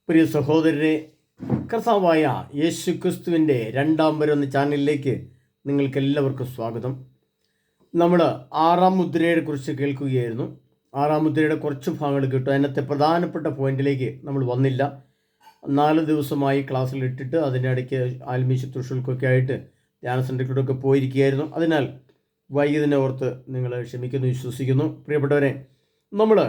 പ്രിയ സഹോദരരെ, കർത്താവായ യേശു ക്രിസ്തുവിൻ്റെ രണ്ടാം വരുന്ന ചാനലിലേക്ക് നിങ്ങൾക്കെല്ലാവർക്കും സ്വാഗതം. നമ്മൾ ആറാം മുദ്രയെ കുറിച്ച് കേൾക്കുകയായിരുന്നു. ആറാം മുദ്രയുടെ കുറച്ച് ഭാഗങ്ങൾ കിട്ടും. അതിനകത്തെ പ്രധാനപ്പെട്ട പോയിന്റിലേക്ക് നമ്മൾ വന്നില്ല. 4 ദിവസമായി ക്ലാസ്സിൽ ഇട്ടിട്ട് അതിൻ്റെ ഇടയ്ക്ക് ആത്മീയ ശുശ്രൂഷകൾക്കൊക്കെ ആയിട്ട് ധ്യാന സെൻ്ററിലൂടെയൊക്കെ പോയിരിക്കുകയായിരുന്നു. അതിനാൽ വൈകിയതിനെ ഓർത്ത് നിങ്ങൾ ക്ഷമിക്കുന്നു വിശ്വസിക്കുന്നു. പ്രിയപ്പെട്ടവരെ, നമ്മൾ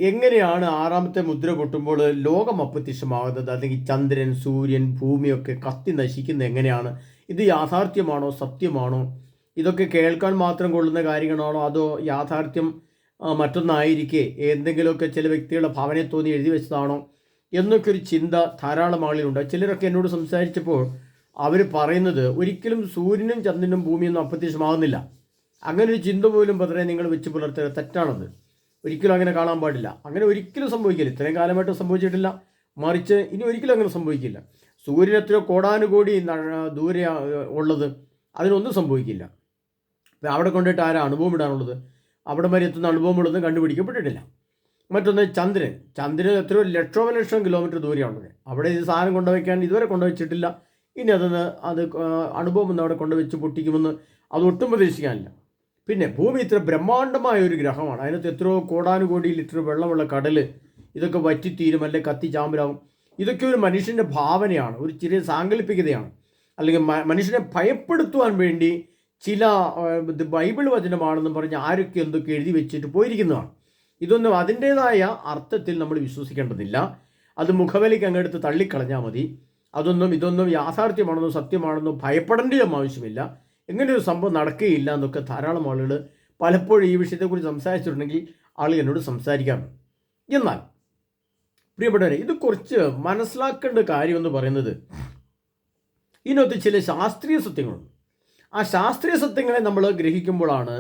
എങ്ങനെയാണ് ആറാമത്തെ മുദ്ര പൊട്ടുമ്പോൾ ലോകം അപ്രത്യക്ഷമാകുന്നത്, അല്ലെങ്കിൽ ചന്ദ്രൻ, സൂര്യൻ, ഭൂമിയൊക്കെ കത്തി നശിക്കുന്നത് എങ്ങനെയാണ്? ഇത് യാഥാർത്ഥ്യമാണോ, സത്യമാണോ? ഇതൊക്കെ കേൾക്കാൻ മാത്രം കൊള്ളുന്ന കാര്യങ്ങളാണോ, അതോ യാഥാർത്ഥ്യം മറ്റൊന്നായിരിക്കെ എന്തെങ്കിലുമൊക്കെ ചില വ്യക്തികളുടെ ഭാവനയെ തോന്നി എഴുതി വെച്ചതാണോ എന്നൊക്കെ ഒരു ചിന്ത ധാരാളം ആളുകളുണ്ട്. ചിലരൊക്കെ എന്നോട് സംസാരിച്ചപ്പോൾ അവർ പറയുന്നത് ഒരിക്കലും സൂര്യനും ചന്ദ്രനും ഭൂമിയൊന്നും അപ്രത്യക്ഷമാകുന്നില്ല. അങ്ങനെ ഒരു ചിന്ത പോലും പതരെ നിങ്ങൾ വെച്ച് പുലർത്തുക തെറ്റാണത്. ഒരിക്കലും അങ്ങനെ കാണാൻ പാടില്ല. അങ്ങനെ ഒരിക്കലും സംഭവിക്കില്ല. ഇത്രയും കാലമായിട്ട് സംഭവിച്ചിട്ടില്ല. മറിച്ച് ഇനി ഒരിക്കലും അങ്ങനെ സംഭവിക്കില്ല. സൂര്യൻ എത്രയോ കോടാനുകോടി ദൂരെ ഉള്ളത്, അതിനൊന്നും സംഭവിക്കില്ല. ഇപ്പം അവിടെ കൊണ്ടിട്ട് ആരാ അനുഭവം ഇടാനുള്ളത്? അവിടെ വരെ എത്തുന്ന അനുഭവമുള്ളതും കണ്ടുപിടിക്കപ്പെട്ടിട്ടില്ല. മറ്റൊന്ന് ചന്ദ്രൻ എത്രയോ ലക്ഷം കിലോമീറ്റർ ദൂരെയാണുള്ളത്. അവിടെ ഇത് സാധനം കൊണ്ടുവയ്ക്കാൻ ഇതുവരെ കൊണ്ടുവച്ചിട്ടില്ല. ഇനി അത് അനുഭവം ഒന്ന് അവിടെ കൊണ്ടുവച്ച് പൊട്ടിക്കുമെന്ന് അതൊട്ടും പ്രതീക്ഷിക്കാനില്ല. പിന്നെ ഭൂമി ഇത്ര ബ്രഹ്മാണ്ഡമായ ഒരു ഗ്രഹമാണ്. അതിനകത്ത് എത്രയോ കോടാനുകോടി ലിറ്റർ വെള്ളമുള്ള കടൽ, ഇതൊക്കെ വറ്റിത്തീരും, അല്ലെ കത്തി ചാമ്പലാവും. ഇതൊക്കെ ഒരു മനുഷ്യൻ്റെ ഭാവനയാണ്, ഒരു ചെറിയ സാങ്കല്പികതയാണ്. അല്ലെങ്കിൽ മനുഷ്യനെ ഭയപ്പെടുത്തുവാൻ വേണ്ടി ചില ബൈബിൾ വചനമാണെന്ന് പറഞ്ഞ് ആരൊക്കെ എന്തൊക്കെ എഴുതി വെച്ചിട്ട് പോയിരിക്കുന്നതാണ്. ഇതൊന്നും അതിൻ്റേതായ അർത്ഥത്തിൽ നമ്മൾ വിശ്വസിക്കേണ്ടതില്ല. അത് മുഖവിലേക്ക് അങ്ങെടുത്ത് തള്ളിക്കളഞ്ഞാൽ മതി. ഇതൊന്നും യാഥാർത്ഥ്യമാണെന്നോ സത്യമാണെന്നോ ഭയപ്പെടേണ്ട ആവശ്യമില്ല. എങ്ങനെ ഒരു സംഭവം നടക്കുകയില്ല എന്നൊക്കെ ധാരാളം ആളുകൾ പലപ്പോഴും ഈ വിഷയത്തെക്കുറിച്ച് സംസാരിച്ചിട്ടുണ്ടെങ്കിൽ ആളുകൾ എന്നോട് സംസാരിക്കാറുണ്ട്. എന്നാൽ പ്രിയപ്പെട്ടവരെ, ഇത് കുറച്ച് മനസ്സിലാക്കേണ്ട കാര്യമെന്ന് പറയുന്നത്, ഇതിനകത്ത് ചില ശാസ്ത്രീയ സത്യങ്ങളുണ്ട്. ആ ശാസ്ത്രീയ സത്യങ്ങളെ നമ്മൾ ഗ്രഹിക്കുമ്പോഴാണ്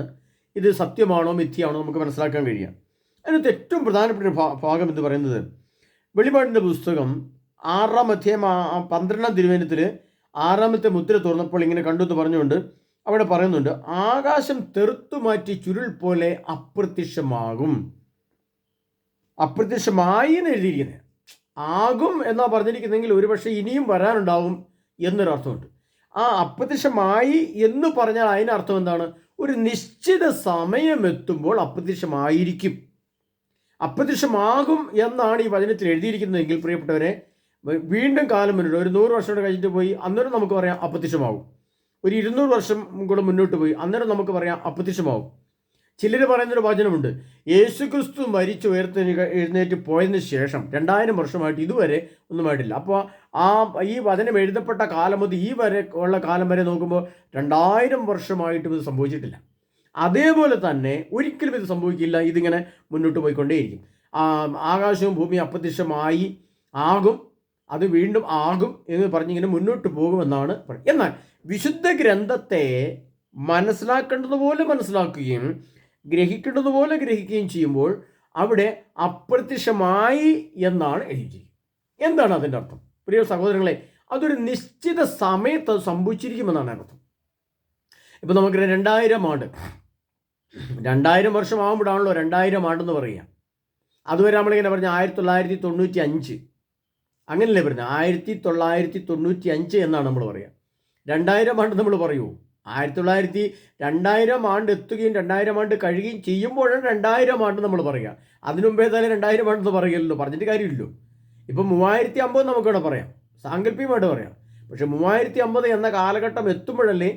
ഇത് സത്യമാണോ മിഥ്യയാണോ നമുക്ക് മനസ്സിലാക്കാൻ കഴിയുക. അതിനകത്ത് ഏറ്റവും പ്രധാനപ്പെട്ട ഒരു ഭാഗം എന്ന് പറയുന്നത്, വെളിപാടിൻ്റെ പുസ്തകം 6-ാം അധ്യായം 12-ാം തിരുവചനത്തിൽ 6-ാമത്തെ മുദ്ര തുറന്നപ്പോൾ ഇങ്ങനെ കണ്ടു എന്ന് പറഞ്ഞുകൊണ്ട് അവിടെ പറയുന്നുണ്ട്, ആകാശം തെറുത്തുമാറ്റി ചുരുൾ പോലെ അപ്രത്യക്ഷമാകും. അപ്രത്യക്ഷമായി എന്ന് എഴുതിയിരിക്കുന്നത്. ആകും എന്നാ പറഞ്ഞിരിക്കുന്നെങ്കിൽ ഒരുപക്ഷെ ഇനിയും വരാനുണ്ടാവും എന്നൊരർത്ഥമുണ്ട്. ആ അപ്രത്യക്ഷമായി എന്ന് പറഞ്ഞാൽ അതിനർത്ഥം എന്താണ്? ഒരു നിശ്ചിത സമയമെത്തുമ്പോൾ അപ്രത്യക്ഷമായിരിക്കും. അപ്രത്യക്ഷമാകും എന്നാണ് ഈ വചനത്തിൽ എഴുതിയിരിക്കുന്നതെങ്കിൽ പ്രിയപ്പെട്ടവരെ, വീണ്ടും കാലം മുന്നോട്ട് ഒരു 100 വർഷം കൂടെ കഴിഞ്ഞിട്ട് പോയി അന്നേരം നമുക്ക് പറയാം അപ്രത്യക്ഷമാകും. ഒരു 200 വർഷം കൂടെ മുന്നോട്ട് പോയി അന്നേരം നമുക്ക് പറയാം അപ്രത്യക്ഷമാകും. ചിലർ പറയുന്നൊരു വചനമുണ്ട്, യേശു ക്രിസ്തു മരിച്ചു എഴുന്നേറ്റ് പോയതിന് ശേഷം 2000 വർഷമായിട്ട് ഇതുവരെ ഒന്നുമായിട്ടില്ല. അപ്പോൾ ഈ വചനം എഴുതപ്പെട്ട കാലം മുതൽ ഈ വരെ ഉള്ള കാലം വരെ നോക്കുമ്പോൾ 2000 വർഷമായിട്ടും ഇത് സംഭവിച്ചിട്ടില്ല. അതേപോലെ തന്നെ ഒരിക്കലും ഇത് സംഭവിക്കില്ല. ഇതിങ്ങനെ മുന്നോട്ട് പോയിക്കൊണ്ടേയിരിക്കും. ആകാശവും ഭൂമിയും അപ്രത്യക്ഷമായി ആകും, അത് വീണ്ടും ആകും എന്ന് പറഞ്ഞിങ്ങനെ മുന്നോട്ട് പോകുമെന്നാണ് പറയുന്നത്. എന്നാൽ വിശുദ്ധ ഗ്രന്ഥത്തെ മനസ്സിലാക്കേണ്ടതുപോലെ മനസ്സിലാക്കുകയും ഗ്രഹിക്കേണ്ടതുപോലെ ഗ്രഹിക്കുകയും ചെയ്യുമ്പോൾ അവിടെ അപ്രത്യക്ഷമായി എന്നാണ് എഴുതിയിരിക്കുന്നത്. എന്താണ് അതിൻ്റെ അർത്ഥം? പ്രിയ സഹോദരങ്ങളെ, അതൊരു നിശ്ചിത സമയത്ത് സംഭവിച്ചിരിക്കുമെന്നാണ് അർത്ഥം. ഇപ്പം നമുക്ക് 2000 ആണ്ട്, 2000 വർഷം ആകുമ്പോഴാണല്ലോ 2000 ആണ്ടെന്ന് പറയുക. അതുവരെ നമ്മളിങ്ങനെ പറഞ്ഞ 1995 അങ്ങനെയല്ലേ പറഞ്ഞത്? 1995 എന്നാണ് നമ്മൾ പറയുക. 2000 ആണ്ട് നമ്മൾ പറയൂ. 2000 ആണ്ട് എത്തുകയും 2000 ആണ്ട് കഴിയുകയും ചെയ്യുമ്പോഴാണ് 2000 ആണ്ട് നമ്മൾ പറയുക. അതിനു മുമ്പേ തന്നെ 2000 ആണ്ടെന്ന് പറയുമല്ലോ, പറഞ്ഞിട്ട് കാര്യമില്ലല്ലോ. ഇപ്പം 3050 നമുക്കിവിടെ പറയാം, സാങ്കല്പികമായിട്ട് പറയാം. പക്ഷെ 3050 എന്ന കാലഘട്ടം എത്തുമ്പോഴല്ലേ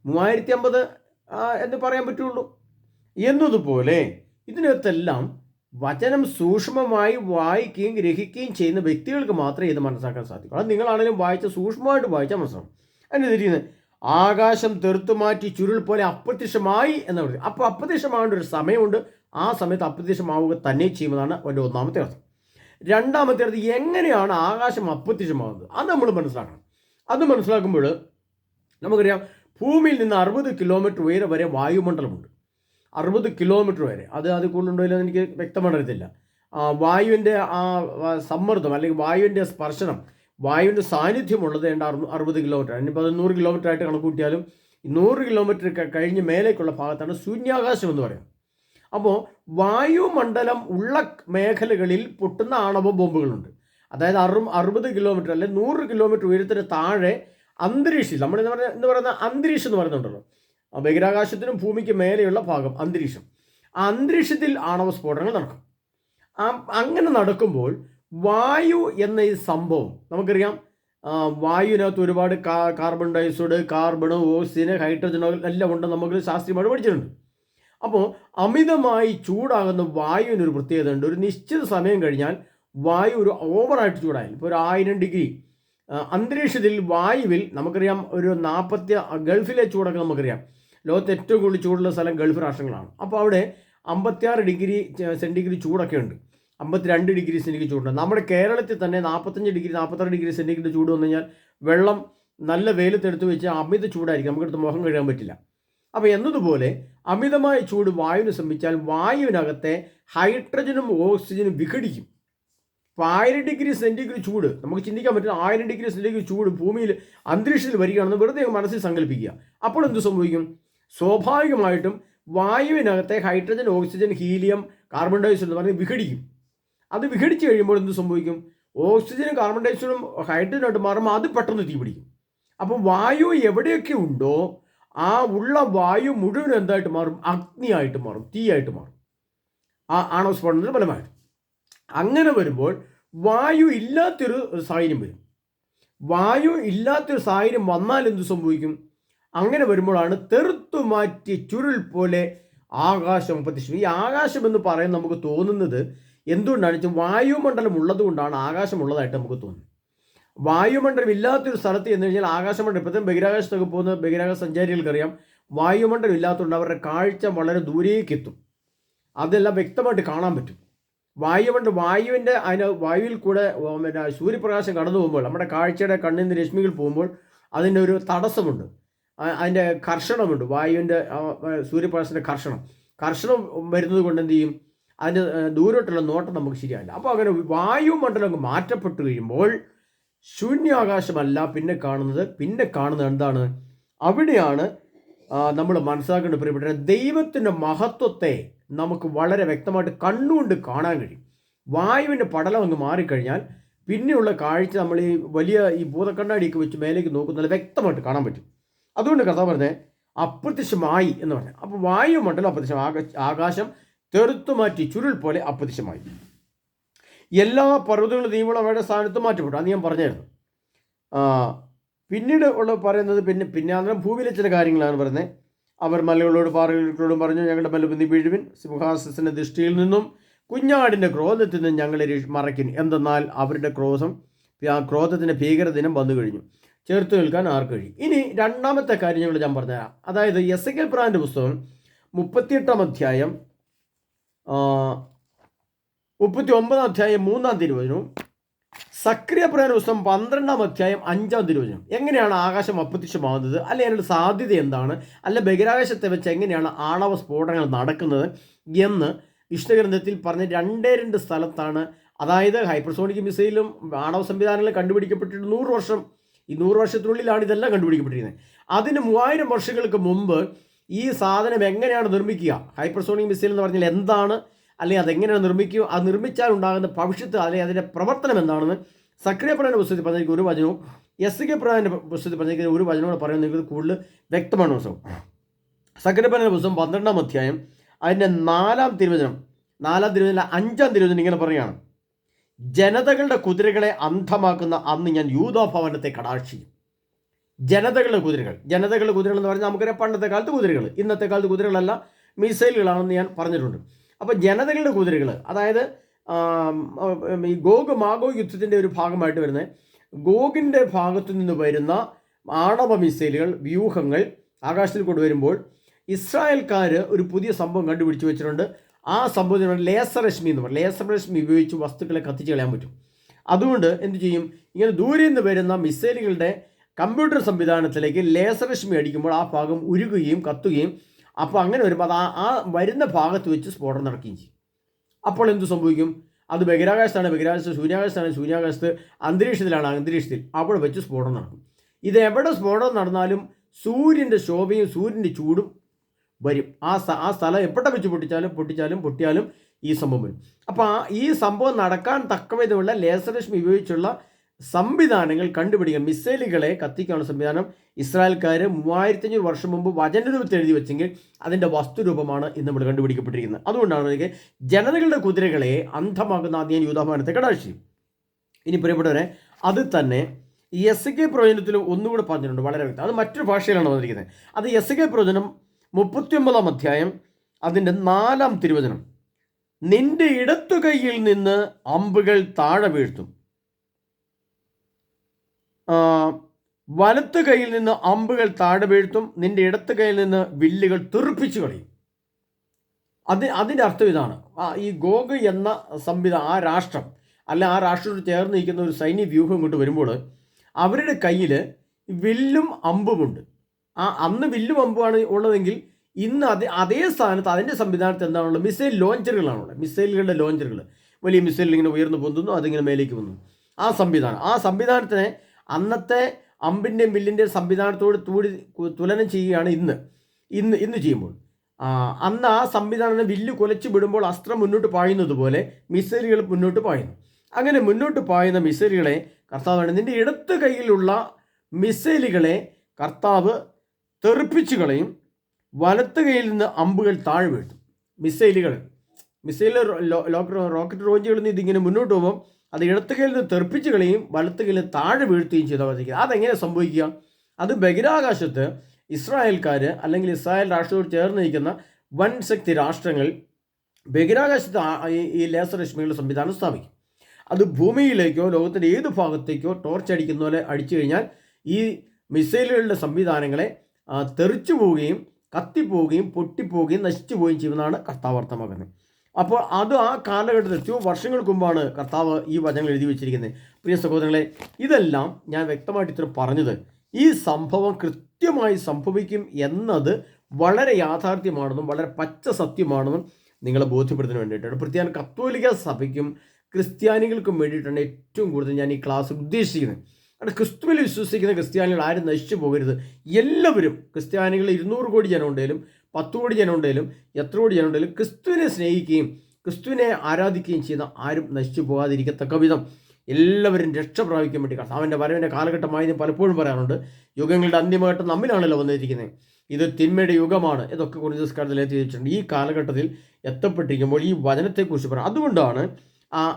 3050 എന്ന് പറയാൻ പറ്റുള്ളൂ. എന്നതുപോലെ ഇതിനകത്തെല്ലാം വചനം സൂക്ഷ്മമായി വായിക്കുകയും ഗ്രഹിക്കുകയും ചെയ്യുന്ന വ്യക്തികൾക്ക് മാത്രമേ ഇത് മനസ്സിലാക്കാൻ സാധിക്കൂ. അത് നിങ്ങളാണെങ്കിലും സൂക്ഷ്മമായിട്ട് വായിച്ചാൽ മനസ്സിലാവും. അതിന് തിരിയുന്നത് ആകാശം തെറുത്തുമാറ്റി ചുരുൾ പോലെ അപ്രത്യക്ഷമായി എന്ന് പറയും. അപ്പോൾ അപ്രത്യക്ഷമാകേണ്ട ഒരു സമയമുണ്ട്. ആ സമയത്ത് അപ്രത്യക്ഷമാവുക തന്നെ ചെയ്യുന്നതാണ് എൻ്റെ ഒന്നാമത്തെ അർത്ഥം. രണ്ടാമത്തെ അർത്ഥം, എങ്ങനെയാണ് ആകാശം അപ്രത്യക്ഷമാകുന്നത് അത് നമ്മൾ മനസ്സിലാക്കണം. അത് മനസ്സിലാക്കുമ്പോൾ നമുക്കറിയാം, ഭൂമിയിൽ നിന്ന് 60 കിലോമീറ്റർ ഉയരം വരെ വായുമണ്ഡലമുണ്ട്. 60 കിലോമീറ്റർ വരെ. അത് കൂടുതലുണ്ടോ ഇല്ലെന്ന് എനിക്ക് വ്യക്തമായിട്ട് അറിയത്തില്ല. വായുവിൻ്റെ ആ സമ്മർദ്ദം അല്ലെങ്കിൽ വായുവിൻ്റെ സ്പർശനം, വായുവിൻ്റെ സാന്നിധ്യമുള്ളത് 60 കിലോമീറ്റർ. ഇനിയിപ്പോൾ അത് 100 കിലോമീറ്റർ ആയിട്ട് കണക്ക് കൂട്ടിയാലും 100 കിലോമീറ്റർ കഴിഞ്ഞ് മേലേക്കുള്ള ഭാഗത്താണ് ശൂന്യാകാശം എന്ന് പറയുന്നത്. അപ്പോൾ വായുമണ്ഡലം ഉള്ള മേഖലകളിൽ പൊട്ടുന്ന ആണവ ബോംബുകളുണ്ട്. അതായത് 60 കിലോമീറ്റർ അല്ലെ 100 കിലോമീറ്റർ ഉയരത്തിന് താഴെ അന്തരീക്ഷം, നമ്മൾ എന്ന് പറയുന്ന അന്തരീക്ഷം എന്ന് പറയുന്നുണ്ടല്ലോ, ബഹിരാകാശത്തിനും ഭൂമിക്ക് മേലെയുള്ള ഭാഗം അന്തരീക്ഷം, ആ അന്തരീക്ഷത്തിൽ ആണവ സ്ഫോടനങ്ങൾ നടക്കും. അങ്ങനെ നടക്കുമ്പോൾ വായു എന്ന ഈ സംഭവം നമുക്കറിയാം, വായുവിനകത്ത് ഒരുപാട് carbon dioxide, carbon, oxygen, hydrogen എല്ലാം ഉണ്ടെന്ന് നമുക്ക് ശാസ്ത്രീയമായിട്ട് പഠിച്ചിട്ടുണ്ട്. അപ്പോൾ അമിതമായി ചൂടാകുന്ന വായുവിനൊരു പ്രത്യേകത ഉണ്ട്. ഒരു നിശ്ചിത സമയം കഴിഞ്ഞാൽ വായു ഒരു ഓവറായിട്ട് ചൂടായി, ഇപ്പോൾ ഒരു 1000 ഡിഗ്രി അന്തരീക്ഷത്തിൽ വായുവിൽ നമുക്കറിയാം ഒരു 40 ഗൾഫിലെ ചൂടൊക്കെ നമുക്കറിയാം, ലോകത്ത് ഏറ്റവും കൂടുതൽ ചൂടുള്ള സ്ഥലം ഗൾഫ് രാഷ്ട്രങ്ങളാണ്. അപ്പോൾ അവിടെ 56 ഡിഗ്രി സെൻറ്റിഗ്രേഡ് ചൂടൊക്കെ ഉണ്ട്, 52 ഡിഗ്രി സെൻറ്റിഗ്രേഡ് ചൂടുണ്ട്. നമ്മുടെ കേരളത്തിൽ തന്നെ 45 ഡിഗ്രി 46 ഡിഗ്രി സെൻറ്റിഗ്രേഡ് ചൂട് വന്നു കഴിഞ്ഞാൽ വെള്ളം നല്ല വെയിലത്തെടുത്ത് വെച്ച് അമിത ചൂടായിരിക്കും, നമുക്കെടുത്ത് മുഖം കഴുകാൻ പറ്റില്ല. അപ്പോൾ എന്നതുപോലെ അമിതമായ ചൂട് വായുവിന് സംഭവിച്ചാൽ വായുവിനകത്തെ ഹൈഡ്രജനും ഓക്സിജനും വിഘടിക്കും. ഇപ്പോൾ 1000 ഡിഗ്രി സെൻറ്റിഗ്രേഡ് ചൂട് നമുക്ക് ചിന്തിക്കാൻ പറ്റുന്ന 1000 ഡിഗ്രി സെൻറ്റിഗ്രേഡ് ചൂട് ഭൂമിയിൽ അന്തരീക്ഷത്തിൽ വരികയാണെന്ന് വെറുതെ മനസ്സിൽ സങ്കല്പിക്കുക. അപ്പോൾ എന്ത് സംഭവിക്കും? സ്വാഭാവികമായിട്ടും വായുവിനകത്തെ hydrogen, oxygen, helium, carbon dioxide എന്ന് പറഞ്ഞ് വിഘടിക്കും. അത് വിഘടിച്ച് കഴിയുമ്പോൾ എന്ത് സംഭവിക്കും? ഓക്സിജനും കാർബൺ ഡയോക്സൈഡും ഹൈഡ്രജനായിട്ട് മാറുമ്പോൾ അത് പെട്ടെന്ന് തീ പിടിക്കും. അപ്പോൾ വായു എവിടെയൊക്കെ ഉണ്ടോ ആ ഉള്ള വായു മുഴുവൻ എന്തായിട്ട് മാറും? അഗ്നിയായിട്ട് മാറും, തീയായിട്ട് മാറും, ആ ആണവ സ്ഫോടനത്തിന് ഫലമായിട്ട്. അങ്ങനെ വരുമ്പോൾ വായു ഇല്ലാത്തൊരു സാഹചര്യം വരും. വായു ഇല്ലാത്തൊരു സാഹചര്യം വന്നാൽ എന്ത് സംഭവിക്കും? അങ്ങനെ വരുമ്പോഴാണ് തെറുത്തു മാറ്റി ചുരുൾ പോലെ ആകാശം പ്രത്യക്ഷം. ഈ ആകാശം എന്ന് പറയുന്നത് നമുക്ക് തോന്നുന്നത് എന്തുകൊണ്ടാണ് വെച്ചാൽ വായുമണ്ഡലം ഉള്ളത് കൊണ്ടാണ് ആകാശമുള്ളതായിട്ട് നമുക്ക് തോന്നുന്നത്. വായുമണ്ഡലം ഇല്ലാത്തൊരു സ്ഥലത്ത് എന്ന് കഴിഞ്ഞാൽ ആകാശമണ്ഡലം, ഇപ്പോഴത്തെ ബഹിരാകാശത്തൊക്കെ പോകുന്ന ബഹിരാകാശ സഞ്ചാരികൾക്കറിയാം വായുമണ്ഡലം ഇല്ലാത്തതുകൊണ്ട് അവരുടെ കാഴ്ച വളരെ ദൂരേക്ക് എത്തും, അതെല്ലാം വ്യക്തമായിട്ട് കാണാൻ പറ്റും. വായുവിൻ്റെ വായുവിൽ കൂടെ സൂര്യപ്രകാശം കടന്നു പോകുമ്പോൾ നമ്മുടെ കാഴ്ചയുടെ കണ്ണിൻ്റെ രശ്മികൾ പോകുമ്പോൾ അതിൻ്റെ ഒരു തടസ്സമുണ്ട്, അതിൻ്റെ കർഷണമുണ്ട്. വായുവിൻ്റെ സൂര്യപ്രകാശത്തിൻ്റെ കർഷണം വരുന്നത് കൊണ്ട് എന്ത് ചെയ്യും? അതിൻ്റെ ദൂരോട്ടുള്ള നോട്ടം നമുക്ക് ശരിയാവില്ല. അപ്പോൾ അങ്ങനെ വായുമണ്ഡലം മാറ്റപ്പെട്ടു കഴിയുമ്പോൾ ശൂന്യാകാശമല്ല പിന്നെ കാണുന്നത് എന്താണ്? അവിടെയാണ് നമ്മൾ മനസ്സിലാക്കേണ്ട പ്രിയപ്പെട്ട ദൈവത്തിൻ്റെ മഹത്വത്തെ നമുക്ക് വളരെ വ്യക്തമായിട്ട് കണ്ണുകൊണ്ട് കാണാൻ കഴിയും. വായുവിൻ്റെ പടലം അങ്ങ് മാറിക്കഴിഞ്ഞാൽ പിന്നെയുള്ള കാഴ്ച നമ്മൾ ഈ വലിയ ഈ ഭൂതക്കണ്ണാടിയൊക്കെ വെച്ച് മേലേക്ക് നോക്കുന്നത് വ്യക്തമായിട്ട് കാണാൻ പറ്റും. അതുകൊണ്ട് കഥ പറഞ്ഞത് അപ്രത്യക്ഷമായി എന്ന് പറഞ്ഞാൽ, അപ്പോൾ വായുമണ്ഡലം അപ്രത്യക്ഷം, ആകാശം തെറുത്തുമാറ്റി ചുരുൾ പോലെ അപ്രത്യക്ഷമായി. എല്ലാ പർവ്വതങ്ങളും ദൈവം അവരുടെ സ്ഥാനത്ത് മാറ്റപ്പെട്ടു, അത് ഞാൻ പറഞ്ഞായിരുന്നു. പിന്നീട് ഉള്ള പറയുന്നത് പിന്നെ അന്നേരം ഭൂമിയിലെ ചില കാര്യങ്ങളാണ് പറയുന്നത്. അവർ മലകളോട് പാറകളോടും പറഞ്ഞു, ഞങ്ങളുടെ മല പിന്നി വീഴുവിൻ, സിംഹാസനത്തിൻ്റെ ദൃഷ്ടിയിൽ നിന്നും കുഞ്ഞാടിൻ്റെ ക്രോധത്തിൽ നിന്നും ഞങ്ങളെ മറയ്ക്കും. എന്തെന്നാൽ അവരുടെ ക്രോധത്തിൻ്റെ ഭീകരദിനം വന്നു കഴിഞ്ഞു, ചേർത്ത് നിൽക്കാൻ ആർക്ക് കഴിയും? ഇനി രണ്ടാമത്തെ കാര്യം ഞാൻ പറഞ്ഞുതരാം. അതായത് എസെക്കിയേൽ പ്രവാചകന്റെ പുസ്തകം 38-ാം അധ്യായം 39-ാം അധ്യായം 3-ാം തിരുവചനവും സക്രിയ പ്രവാചകന്റെ പുസ്തകം 12-ാം അധ്യായം 5-ാം തിരുവചനം. എങ്ങനെയാണ് ആകാശം അപ്രത്യക്ഷമാകുന്നത്, അല്ലെ അതിനുള്ള സാധ്യത എന്താണ്, അല്ല ബഹിരാകാശത്തെ വെച്ച് എങ്ങനെയാണ് ആണവ സ്ഫോടനങ്ങൾ നടക്കുന്നത് എന്ന് വിഷ്ണുഗ്രന്ഥത്തിൽ പറഞ്ഞ 2 സ്ഥലത്താണ്. അതായത് ഹൈപ്പർസോണിക് മിസൈലും ആണവ സംവിധാനങ്ങളും കണ്ടുപിടിക്കപ്പെട്ടിട്ട് 100 വർഷം, ഈ 100 വർഷത്തിനുള്ളിലാണ് ഇതെല്ലാം കണ്ടുപിടിക്കപ്പെട്ടിരിക്കുന്നത്. അതിന് 3000 വർഷങ്ങൾക്ക് മുമ്പ് ഈ സാധനം എങ്ങനെയാണ് നിർമ്മിക്കുക, ഹൈപ്പർസോണിക് മിസൈൽ എന്ന് പറഞ്ഞാൽ എന്താണ്, അല്ലെങ്കിൽ അതെങ്ങനെയാണ് നിർമ്മിക്കുക, അത് നിർമ്മിച്ചാൽ ഉണ്ടാകുന്ന ഭവിഷ്യത്ത് അല്ലെങ്കിൽ അതിൻ്റെ പ്രവർത്തനം എന്താണെന്ന് സക്രിയ പ്രവാചകന്റെ പുസ്തകത്തിൽ പറഞ്ഞിരിക്കുന്ന ഒരു വചനവും എസെക്കിയേൽ പ്രവാചകന്റെ പുസ്തകത്തിൽ പറഞ്ഞിരിക്കുന്ന ഒരു വചനവും പറയുന്നത് കൂടുതൽ വ്യക്തമാണ്. പുസ്തകം സക്രിയ പ്രവാചകന്റെ പുസ്തകം 12-ാം അധ്യായം അതിൻ്റെ 4-ാം തിരുവചനം 5-ാം തിരുവചനം ഇങ്ങനെ പറയുകയാണ്: ജനതകളുടെ കുതിരകളെ അന്ധമാക്കുന്ന അന്ന് ഞാൻ യൂദാഭവനത്തെ കടാക്ഷിക്കും. ജനതകളുടെ കുതിരകൾ എന്ന് പറഞ്ഞാൽ നമുക്കറിയാം പണ്ടത്തെ കാലത്ത് കുതിരകൾ, ഇന്നത്തെ കാലത്ത് കുതിരകളല്ല, മിസൈലുകളാണെന്ന് ഞാൻ പറഞ്ഞിട്ടുണ്ട്. അപ്പോൾ ജനതകളുടെ കുതിരകൾ, അതായത് ഈ ഗോഗ് മാഗോഗ് യുദ്ധത്തിൻ്റെ ഒരു ഭാഗമായിട്ട് വരുന്നത് ഗോഗിൻ്റെ ഭാഗത്തു നിന്ന് വരുന്ന ആണവ മിസൈലുകൾ, വ്യൂഹങ്ങൾ ആകാശത്തിൽ കൊണ്ടുവരുമ്പോൾ ഇസ്രായേൽക്കാർ ഒരു പുതിയ സംഭവം കണ്ടുപിടിച്ച് വെച്ചിട്ടുണ്ട്. ആ സംഭവത്തിന് ലേസർ രശ്മി എന്ന് പറയും. ലേസർ രശ്മി ഉപയോഗിച്ച് വസ്തുക്കളെ കത്തിച്ച് കളയാൻ പറ്റും. അതുകൊണ്ട് എന്ത് ചെയ്യും? ഇങ്ങനെ ദൂരെ നിന്ന് വരുന്ന മിസൈലുകളുടെ കമ്പ്യൂട്ടർ സംവിധാനത്തിലേക്ക് ലേസർ രശ്മി അടിക്കുമ്പോൾ ആ ഭാഗം ഉരുകുകയും കത്തുകയും, അപ്പോൾ അങ്ങനെ വരുമ്പോൾ അത് ആ വരുന്ന ഭാഗത്ത് വെച്ച് സ്ഫോടനം നടക്കുകയും ചെയ്യും. അപ്പോൾ എന്ത് സംഭവിക്കും? അത് ബഹിരാകാശത്ത്, സൂര്യാകാശത്ത്, അന്തരീക്ഷത്തിൽ അവിടെ വെച്ച് സ്ഫോടനം നടക്കും. ഇത് എവിടെ സ്ഫോടനം നടന്നാലും സൂര്യൻ്റെ ശോഭയും സൂര്യൻ്റെ ചൂടും വരും. ആ സ്ഥലം എവിടെ വെച്ച് പൊട്ടിയാലും ഈ സംഭവം വരും. അപ്പോൾ ഈ സംഭവം നടക്കാൻ തക്കവിധമുള്ള ലേസർ രശ്മി ഉപയോഗിച്ചുള്ള സംവിധാനങ്ങൾ കണ്ടുപിടിക്കാൻ, മിസൈലുകളെ കത്തിക്കാനുള്ള സംവിധാനം ഇസ്രായേൽക്കാർ 3500 വർഷം മുമ്പ് വചനരൂപത്തിൽ എഴുതി വെച്ചെങ്കിൽ അതിൻ്റെ വസ്തുരൂപമാണ് ഇന്ന് നമ്മൾ കണ്ടുപിടിക്കപ്പെട്ടിരിക്കുന്നത്. അതുകൊണ്ടാണ് എനിക്ക് ജനതകളുടെ കുതിരകളെ അന്ധമാകുന്ന ആദ്യം യൂദാമാനത്തെ കടാശി. ഇനി പ്രിയപ്പെട്ടവരെ, അത് തന്നെ എസ്കെ പ്രവചനത്തിൽ ഒന്നുകൂടെ പറഞ്ഞിട്ടുണ്ട് വളരെ വ്യക്തം. അത് മറ്റൊരു ഭാഷയിലാണ് വന്നിരിക്കുന്നത്. അത് എസ്കെ പ്രവചനം 39 അധ്യായം അതിൻ്റെ 4-ാം തിരുവചനം. നിന്റെ ഇടത്തു കൈയിൽ നിന്ന് അമ്പുകൾ താഴെ വീഴ്ത്തും, വലത്ത് കൈയിൽ നിന്ന് അമ്പുകൾ താഴെ വീഴ്ത്തും, നിന്റെ ഇടത്ത് കൈയിൽ നിന്ന് വില്ലുകൾ തെറിപ്പിച്ചു കളയും. അതിൻ്റെ അർത്ഥം ഇതാണ്. ഈ ഗോഗ് എന്ന സംവിധാനം, ആ രാഷ്ട്രം അല്ല ആ രാഷ്ട്രത്തോട് ചേർന്ന് നിൽക്കുന്ന ഒരു സൈനിക വ്യൂഹം കൊണ്ട് വരുമ്പോൾ അവരുടെ കയ്യിൽ വില്ലും അമ്പുമുണ്ട്. അന്ന് വില്ലും അമ്പുമാണ് ഉള്ളതെങ്കിൽ ഇന്ന് അതേ സ്ഥാനത്ത് അതിൻ്റെ സംവിധാനത്തിൽ എന്താണുള്ളത്? മിസൈൽ ലോഞ്ചറുകളാണുള്ളത്. മിസൈലുകളുടെ ലോഞ്ചറുകൾ, വലിയ മിസൈൽ ഇങ്ങനെ ഉയർന്നു പൊന്തുന്നു, അതിങ്ങനെ മേലേക്ക് വന്നു. ആ സംവിധാനത്തിനെ അന്നത്തെ അമ്പിൻ്റെയും വില്ലിൻ്റെയും സംവിധാനത്തോട് തുലനം ചെയ്യുകയാണ് ഇന്ന് ചെയ്യുമ്പോൾ. അന്ന് ആ സംവിധാനം വില്ല് കുലച്ച് വിടുമ്പോൾ അസ്ത്രം മുന്നോട്ട് പായുന്നത് പോലെ മിസൈലുകൾ മുന്നോട്ട് പായുന്നു. അങ്ങനെ മുന്നോട്ട് പായുന്ന മിസൈലുകളെ കർത്താവാണ്, നിൻ്റെ ഇടത്ത് കൈയിലുള്ള മിസൈലുകളെ കർത്താവ് തെറിപ്പിച്ചു കളയും, വലത്ത് കൈയിൽ നിന്ന് അമ്പുകൾ താഴെ വീഴ്ത്തും. മിസൈൽ റോക്കറ്റ് ലോഞ്ചുകളിൽ നിന്ന് ഇതിങ്ങനെ മുന്നോട്ട് പോകുമ്പോൾ അത് ഇടത്ത് കൈയിൽ നിന്ന് തെറിപ്പിച്ച് കളയും, വലത്ത് കൈയിൽ താഴെ വീഴ്ത്തുകയും ചെയ്താൽ മതി. അതെങ്ങനെ സംഭവിക്കുക? അത് ബഹിരാകാശത്ത് ഇസ്രായേൽക്കാർ അല്ലെങ്കിൽ ഇസ്രായേൽ രാഷ്ട്രത്തോട് ചേർന്ന് നിൽക്കുന്ന വൻ ശക്തി രാഷ്ട്രങ്ങൾ ബഹിരാകാശത്ത് ഈ ലേസർ രശ്മികളുടെ സംവിധാനം സ്ഥാപിക്കും. അത് ഭൂമിയിലേക്കോ ലോകത്തിൻ്റെ ഏത് ഭാഗത്തേക്കോ ടോർച്ച് അടിക്കുന്ന പോലെ അടിച്ചു കഴിഞ്ഞാൽ ഈ മിസൈലുകളുടെ സംവിധാനങ്ങളെ തെറിച്ചു പോവുകയും കത്തിപ്പോവുകയും പൊട്ടിപ്പോവുകയും നശിച്ചു പോവുകയും ചെയ്യുമെന്നാണ് കർത്താവ് അർത്ഥമാക്കുന്നത്. അപ്പോൾ അത് ആ കാലഘട്ടത്തിൽ എത്രയോ വർഷങ്ങൾക്ക് മുമ്പാണ് കർത്താവ് ഈ വചനങ്ങൾ എഴുതി വെച്ചിരിക്കുന്നത്. പ്രിയ സഹോദരങ്ങളെ, ഇതെല്ലാം ഞാൻ വ്യക്തമായിട്ട് ഇത്ര പറഞ്ഞത് ഈ സംഭവം കൃത്യമായി സംഭവിക്കും എന്നത് വളരെ യാഥാർത്ഥ്യമാണെന്നും വളരെ പച്ച സത്യമാണെന്നും നിങ്ങളെ ബോധ്യപ്പെടുത്താൻ വേണ്ടിയിട്ടാണ്. പ്രത്യേകം കത്തോലിക്ക സഭയ്ക്കും ക്രിസ്ത്യാനികൾക്കും വേണ്ടിയിട്ടാണ് ഏറ്റവും കൂടുതൽ ഞാൻ ഈ ക്ലാസ് ഉദ്ദേശിക്കുന്നത്. കാരണം ക്രിസ്തുവിൽ വിശ്വസിക്കുന്ന ക്രിസ്ത്യാനികൾ ആരും നശിച്ചു പോകരുത്. എല്ലാവരും, ക്രിസ്ത്യാനികൾ 200 കോടി ജനം ഉണ്ടെങ്കിലും 10 കോടി ജനം ഉണ്ടെങ്കിലും എത്ര കോടി ജനം ഉണ്ടെങ്കിലും ക്രിസ്തുവിനെ സ്നേഹിക്കുകയും ക്രിസ്തുവിനെ ആരാധിക്കുകയും ചെയ്യുന്ന ആരും നശിച്ചു പോകാതിരിക്കത്തക്ക വിധം എല്ലാവരും രക്ഷ പ്രാപിക്കാൻ വേണ്ടി കർത്താവിൻ്റെ വരവിൻ്റെ കാലഘട്ടമായി പലപ്പോഴും പറയാറുണ്ട്. യുഗങ്ങളുടെ അന്തിമഘട്ടം നമ്മിലാണല്ലോ വന്നിരിക്കുന്നത്. ഇത് തിന്മയുടെ യുഗമാണ്. ഇതൊക്കെ കുറിച്ച് എത്തിയിട്ടുണ്ട്. ഈ കാലഘട്ടത്തിൽ എത്തപ്പെട്ടിരിക്കുമ്പോൾ ഈ വചനത്തെക്കുറിച്ച് പറയാം. അതുകൊണ്ടാണ്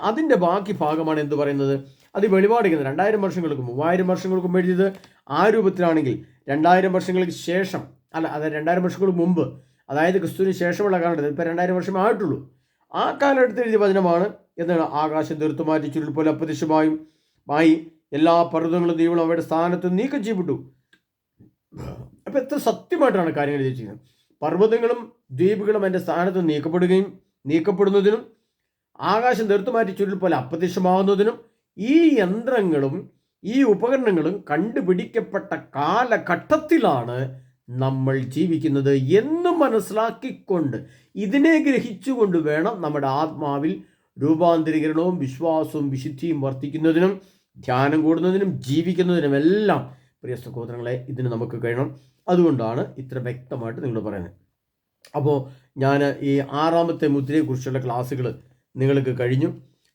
അതിൻ്റെ ബാക്കി ഭാഗമാണ് എന്ത് പറയുന്നത്? അത് വെളിപാടിക്കുന്നത് 2000 വർഷങ്ങൾക്കും 3000 വർഷങ്ങൾക്കും എഴുതിയത് ആ രൂപത്തിലാണെങ്കിൽ 2000 വർഷങ്ങൾക്ക് ശേഷം, അല്ല അതായത് 2000 വർഷങ്ങൾക്ക് മുമ്പ്, അതായത് ക്രിസ്തുവിന് ശേഷമുള്ള കാലഘട്ടത്തിൽ, ഇപ്പോൾ 2000 വർഷമേ ആയിട്ടുള്ളൂ, ആ കാലഘട്ടത്തിൽ എഴുതിയ വചനമാണ്. എന്താണ്? ആകാശം തീർത്തു മാറ്റി ചുരുൾ പോലെ അപ്രത്യക്ഷമായി എല്ലാ പർവ്വതങ്ങളും ദൈവം അവയുടെ സ്ഥാനത്ത് നീക്കം ചെയ്യപ്പെട്ടു. അപ്പോൾ എത്ര സത്യമായിട്ടാണ് കാര്യങ്ങൾ എഴുതിയിരിക്കുന്നത്. പർവ്വതങ്ങളും ദ്വീപുകളും എൻ്റെ സ്ഥാനത്ത് നീക്കപ്പെടുന്നതിനും ആകാശം തീർത്തു മാറ്റി ചുരുൾ പോലെ അപ്രത്യക്ഷമാകുന്നതിനും ഈ യന്ത്രങ്ങളും ഈ ഉപകരണങ്ങളും കണ്ടുപിടിക്കപ്പെട്ട കാലഘട്ടത്തിലാണ് നമ്മൾ ജീവിക്കുന്നത് എന്ന് മനസ്സിലാക്കിക്കൊണ്ട് ഇതിനെ ഗ്രഹിച്ചുകൊണ്ട് വേണം നമ്മുടെ ആത്മാവിൽ രൂപാന്തരീകരണവും വിശ്വാസവും വിശുദ്ധിയും വർദ്ധിക്കുന്നതിനും ധ്യാനം കൂടുന്നതിനും ജീവിക്കുന്നതിനും എല്ലാം പ്രിയ സഹോദരങ്ങളെ ഇതിന് നമുക്ക് കഴിയണം. അതുകൊണ്ടാണ് ഇത്ര വ്യക്തമായിട്ട് നിങ്ങൾ പറയുന്നത്. അപ്പോൾ ഞാൻ ഈ 6ാമത്തെ മുദ്രയെക്കുറിച്ചുള്ള ക്ലാസ്സുകൾ നിങ്ങൾക്ക് കഴിഞ്ഞു.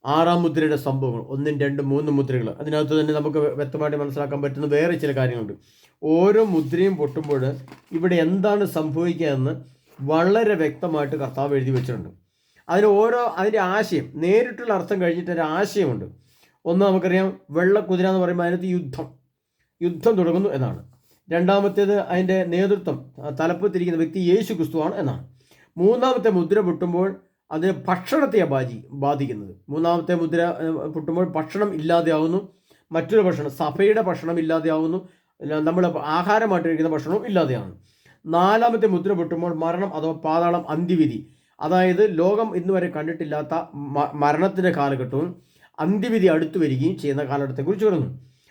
6ാം മുദ്രയുടെ സംഭവങ്ങൾ 1, 2, 3 മുദ്രകൾ, അതിനകത്ത് തന്നെ നമുക്ക് വ്യക്തമായിട്ട് മനസ്സിലാക്കാൻ പറ്റുന്ന വേറെ ചില കാര്യങ്ങളുണ്ട്. ഓരോ മുദ്രയും പൊട്ടുമ്പോൾ ഇവിടെ എന്താണ് സംഭവിക്കുക എന്ന് വളരെ വ്യക്തമായിട്ട് കർത്താവ് എഴുതി വെച്ചിട്ടുണ്ട്. അതിൻ്റെ ആശയം, നേരിട്ടുള്ള അർത്ഥം കഴിഞ്ഞിട്ട് ഒരു ആശയമുണ്ട്. ഒന്ന് നമുക്കറിയാം, വെള്ളക്കുതിര എന്ന് പറയുമ്പോൾ അതിനകത്ത് യുദ്ധം തുടങ്ങുന്നു എന്നാണ്. രണ്ടാമത്തേത് അതിൻ്റെ നേതൃത്വം, തലപ്പത്തിരിക്കുന്ന വ്യക്തി യേശു ക്രിസ്തുവാണ് എന്നാണ്. 3ാമത്തെ മുദ്ര പൊട്ടുമ്പോൾ അത് ഭക്ഷണത്തെ ബാധിക്കുന്നത്. 3ാമത്തെ മുദ്ര പൊട്ടുമ്പോൾ ഭക്ഷണം ഇല്ലാതെയാവുന്നു, മറ്റൊരു ഭക്ഷണം, സഭയുടെ ഭക്ഷണം ഇല്ലാതെയാവുന്നു, നമ്മൾ ആഹാരമായിട്ട് കഴിക്കുന്ന ഭക്ഷണവും ഇല്ലാതെയാവുന്നു. 4ാമത്തെ മുദ്ര പൊട്ടുമ്പോൾ മരണം അഥവാ പാതാളം, അന്ത്യവിധി, അതായത് ലോകം ഇന്നുവരെ കണ്ടിട്ടില്ലാത്ത മരണത്തിൻ്റെ കാലഘട്ടവും അന്ത്യവിധി അടുത്തു വരികയും ചെയ്യുന്ന കാലഘട്ടത്തെക്കുറിച്ച് പറയുന്നു.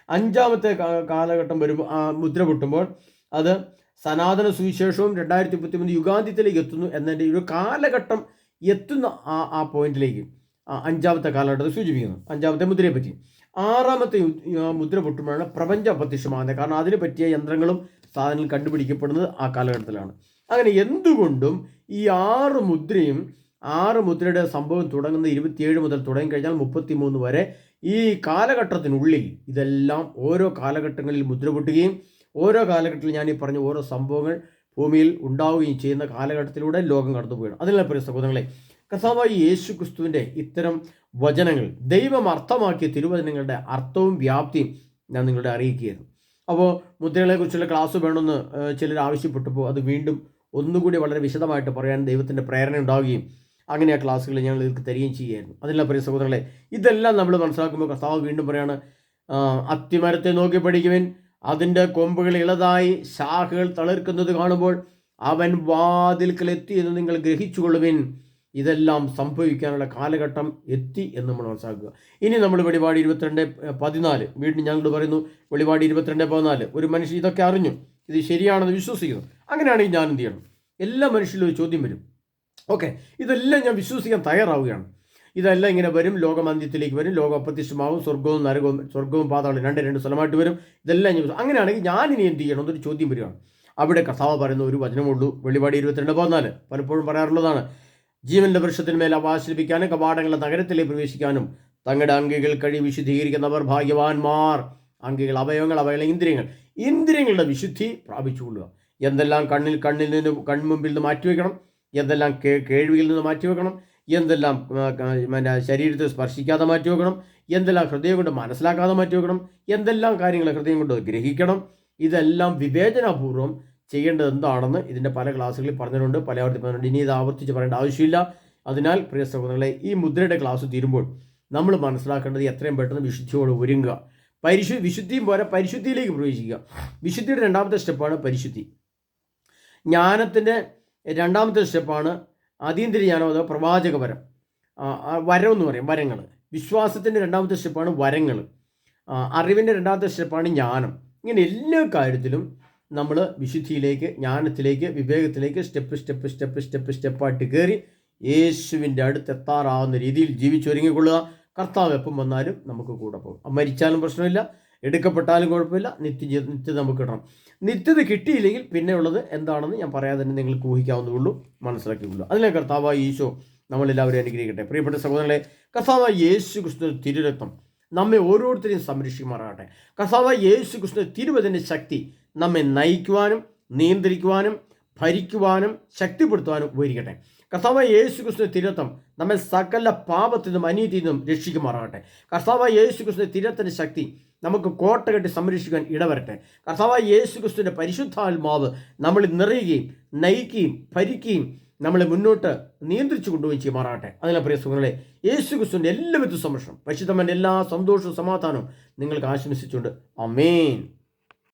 5ാമത്തെ കാലഘട്ടം വരുമ്പോൾ മുദ്ര പൊട്ടുമ്പോൾ അത് സനാതന സുവിശേഷവും 2033 യുഗാന്ത്യത്തിലേക്ക് എത്തുന്നു എന്നതിൻ്റെ ഒരു കാലഘട്ടം എത്തുന്ന ആ പോയിന്റിലേക്ക് 5ാമത്തെ കാലഘട്ടത്തെ സൂചിപ്പിക്കുന്നു. 5ാമത്തെ മുദ്രയെ പറ്റി. 6ാമത്തെ മുദ്ര പൊട്ടുമ്പോഴാണ് പ്രപഞ്ച അപ്രത്യക്ഷമാകുന്നത്. കാരണം അതിന് പറ്റിയ യന്ത്രങ്ങളും സാധനങ്ങളും കണ്ടുപിടിക്കപ്പെടുന്നത് ആ കാലഘട്ടത്തിലാണ്. അങ്ങനെ എന്തുകൊണ്ടും ഈ 6 മുദ്രയും 6 മുദ്രയുടെ സംഭവം തുടങ്ങുന്ന 27 മുതൽ തുടങ്ങിക്കഴിഞ്ഞാൽ 33 വരെ ഈ കാലഘട്ടത്തിനുള്ളിൽ ഇതെല്ലാം ഓരോ കാലഘട്ടങ്ങളിൽ മുദ്ര പൊട്ടുകയും ഓരോ കാലഘട്ടത്തിൽ ഞാൻ ഈ പറഞ്ഞ ഓരോ സംഭവങ്ങൾ ഭൂമിയിൽ ഉണ്ടാവുകയും ചെയ്യുന്ന കാലഘട്ടത്തിലൂടെ ലോകം കടന്നുപോവുകയാണ്. അതിനാൽ പ്രിയ സഹോദരങ്ങളെ, കർത്താവായ യേശു ക്രിസ്തുവിൻ്റെ ഇത്തരം വചനങ്ങൾ, ദൈവം അർത്ഥമാക്കിയ തിരുവചനങ്ങളുടെ അർത്ഥവും വ്യാപ്തിയും ഞാൻ നിങ്ങളുടെ അറിയിക്കുകയായിരുന്നു. അപ്പോൾ മുദ്രകളെക്കുറിച്ചുള്ള ക്ലാസ് വേണമെന്ന് ചിലർ ആവശ്യപ്പെട്ടപ്പോൾ അത് വീണ്ടും ഒന്നുകൂടി വളരെ വിശദമായിട്ട് പറയാൻ ദൈവത്തിൻ്റെ പ്രേരണ ഉണ്ടാവുകയും അങ്ങനെ ആ ക്ലാസ്സുകൾ ഞങ്ങൾ നിങ്ങൾക്ക് തരികയും ചെയ്യുമായിരുന്നു. അതിനുള്ള പ്രിയ സഹോദരങ്ങളെ, ഇതെല്ലാം നമ്മൾ മനസ്സിലാക്കുമ്പോൾ കർത്താവ് വീണ്ടും പറയാണ്, അത്തിമരത്തെ നോക്കി പഠിക്കുവിൻ, അതിൻ്റെ കൊമ്പുകൾ ഇളതായി ശാഖകൾ തളിർക്കുന്നത് കാണുമ്പോൾ അവൻ വാതിൽക്കൽ എത്തി എന്ന് നിങ്ങൾ ഗ്രഹിച്ചുകൊള്ളുവിൻ. ഇതെല്ലാം സംഭവിക്കാനുള്ള കാലഘട്ടം എത്തി എന്ന് നമ്മൾ മനസ്സിലാക്കുക. ഇനി നമ്മൾ വെളിപാട് 22:14 വീണ്ടും ഞങ്ങൾ പറയുന്നു, വെളിപാട് 22:14 ഒരു മനുഷ്യൻ ഇതൊക്കെ അറിഞ്ഞു, ഇത് ശരിയാണെന്ന് വിശ്വസിക്കുന്നു. അങ്ങനെയാണെങ്കിൽ ഞാൻ എന്ത് ചെയ്യണം? എല്ലാ മനുഷ്യരിലും ഒരു ചോദ്യം വരും. ഓക്കെ, ഇതെല്ലാം ഞാൻ വിശ്വസിക്കാൻ തയ്യാറാവുകയാണ്. ഇതെല്ലാം ഇങ്ങനെ വരും, ലോകം അന്ത്യത്തിലേക്ക് വരും, ലോകം അപ്രത്യക്ഷമാവും, സ്വർഗവും നരകവും, സ്വർഗവും പാതാളം രണ്ട് സ്ഥലമായിട്ട് വരും. ഇതെല്ലാം ഞാൻ അങ്ങനെയാണെങ്കിൽ ഞാനിനി എന്ത് ചെയ്യണം എന്നൊരു ചോദ്യം വരികയാണ്. അവിടെ കർത്താവ് പറയുന്ന ഒരു വചനമുള്ളൂ, വെളിപാട് 22:14 പലപ്പോഴും പറയാറുള്ളതാണ്. ജീവന്റെ വൃക്ഷത്തിന്മേൽ അവകാശിപ്പിക്കാനും കവാടങ്ങളുടെ നഗരത്തിലേക്ക് പ്രവേശിക്കാനും തങ്ങളുടെ അങ്കികൾ കഴി വിശുദ്ധീകരിക്കുന്നവർ ഭാഗ്യവാന്മാർ. അങ്കികൾ അവയവങ്ങൾ, ഇന്ദ്രിയങ്ങളുടെ വിശുദ്ധി പ്രാപിച്ചുകൊള്ളുക. എന്തെല്ലാം കണ്ണിൽ നിന്ന് കൺമുമ്പിൽ നിന്ന് മാറ്റിവെക്കണം, എന്തെല്ലാം കേൾവിയിൽ നിന്ന് മാറ്റിവെക്കണം, എന്തെല്ലാം ശരീരത്തെ സ്പർശിക്കാതെ മാറ്റിവെക്കണം, എന്തെല്ലാം ഹൃദയം കൊണ്ട് മനസ്സിലാക്കാതെ മാറ്റിവെക്കണം, എന്തെല്ലാം കാര്യങ്ങൾ ഹൃദയം കൊണ്ട് ഗ്രഹിക്കണം. ഇതെല്ലാം വിവേചനാപൂർവ്വം ചെയ്യേണ്ടത് എന്താണെന്ന് ഇതിൻ്റെ പല ക്ലാസ്സുകളിൽ പറഞ്ഞിട്ടുണ്ട്, പറഞ്ഞിട്ടുണ്ട്. ഇനി ഇത് ആവർത്തിച്ച് പറയേണ്ട ആവശ്യമില്ല. അതിനാൽ പ്രിയ സഹോദരങ്ങളെ, ഈ മുദ്രയുടെ ക്ലാസ് തീരുമ്പോൾ നമ്മൾ മനസ്സിലാക്കേണ്ടത് എത്രയും പെട്ടെന്ന് വിശുദ്ധിയോട് ഒരുങ്ങുക. വിശുദ്ധിയും പോരാ, പരിശുദ്ധിയിലേക്ക് പ്രവേശിക്കുക. വിശുദ്ധിയുടെ രണ്ടാമത്തെ സ്റ്റെപ്പാണ് പരിശുദ്ധി. ജ്ഞാനത്തിൻ്റെ രണ്ടാമത്തെ സ്റ്റെപ്പാണ് അതീന്ദ്രിയ ജ്ഞാനം, അഥവാ പ്രവാചക വരം. വരം എന്ന് പറയും, വരങ്ങൾ. വിശ്വാസത്തിൻ്റെ രണ്ടാമത്തെ സ്റ്റെപ്പാണ് വരങ്ങൾ. അറിവിൻ്റെ രണ്ടാമത്തെ സ്റ്റെപ്പാണ് ജ്ഞാനം. ഇങ്ങനെ എല്ലാ കാര്യത്തിലും നമ്മൾ വിശുദ്ധിയിലേക്ക്, ജ്ഞാനത്തിലേക്ക്, വിവേകത്തിലേക്ക് സ്റ്റെപ്പായിട്ട് കയറി യേശുവിൻ്റെ അടുത്തെത്താറാവുന്ന രീതിയിൽ ജീവിച്ചൊരുങ്ങിക്കൊള്ളുക. കർത്താവ് എപ്പം വന്നാലും നമുക്ക് കൂടെ പോകും. മരിച്ചാലും പ്രശ്നമില്ല, എടുക്കപ്പെട്ടാലും കുഴപ്പമില്ല, നിത്യത നമുക്ക് കിട്ടണം. നിത്യത കിട്ടിയില്ലെങ്കിൽ പിന്നെ ഉള്ളത് എന്താണെന്ന് ഞാൻ പറയാതെ തന്നെ നിങ്ങൾക്ക് ഊഹിക്കാവുന്നതുള്ളൂ, മനസ്സിലാക്കിയുള്ളൂ. അതിനെ കർത്താവായ ഈശോ നമ്മളെല്ലാവരും അനുഗ്രഹിക്കട്ടെ. പ്രിയപ്പെട്ട സഹോദരങ്ങളെ, കർത്താവായ യേശു ക്രിസ്തു തിരുരക്തം നമ്മെ ഓരോരുത്തരെയും സംരക്ഷിക്കുമാറാകട്ടെ. കർത്താവായ യേശു ക്രിസ്തു തിരുവചനത്തിൻ്റെ ശക്തി നമ്മെ നയിക്കുവാനും നിയന്ത്രിക്കുവാനും ഭരിക്കുവാനും ശക്തിപ്പെടുത്തുവാനും ഉപകരിക്കട്ടെ. കർത്താവായ യേശു ക്രിസ്തു തിരുരക്തം നമ്മെ സകല പാപത്തിൽ നിന്നും അനീതിയിൽ നിന്നും രക്ഷിക്കുമാറാകട്ടെ. കർത്താവായ യേശു ക്രിസ്തു തിരുരക്തത്തിൻ്റെ ശക്തി നമുക്ക് കോട്ട കെട്ടി സംരക്ഷിക്കാൻ ഇടവരട്ടെ. കർത്താവായ യേശു ക്രിസ്തുവിൻ്റെ പരിശുദ്ധാത്മാവ് നമ്മളിൽ നിറയുകയും നയിക്കുകയും ഭരിക്കുകയും നമ്മളെ മുന്നോട്ട് നിയന്ത്രിച്ചു കൊണ്ടുപോയി ചെയ്യുമാറാകട്ടെ. അതിലെ പ്രിയ സുഹൃത്തുക്കളെ, യേശു ക്രിസ്തുവിൻ്റെ എല്ലാവിധ സംരക്ഷണം, പരിശുദ്ധമായ എല്ലാ സന്തോഷവും സമാധാനവും നിങ്ങൾക്ക് ആശംസിച്ചുകൊണ്ട് ആമേൻ.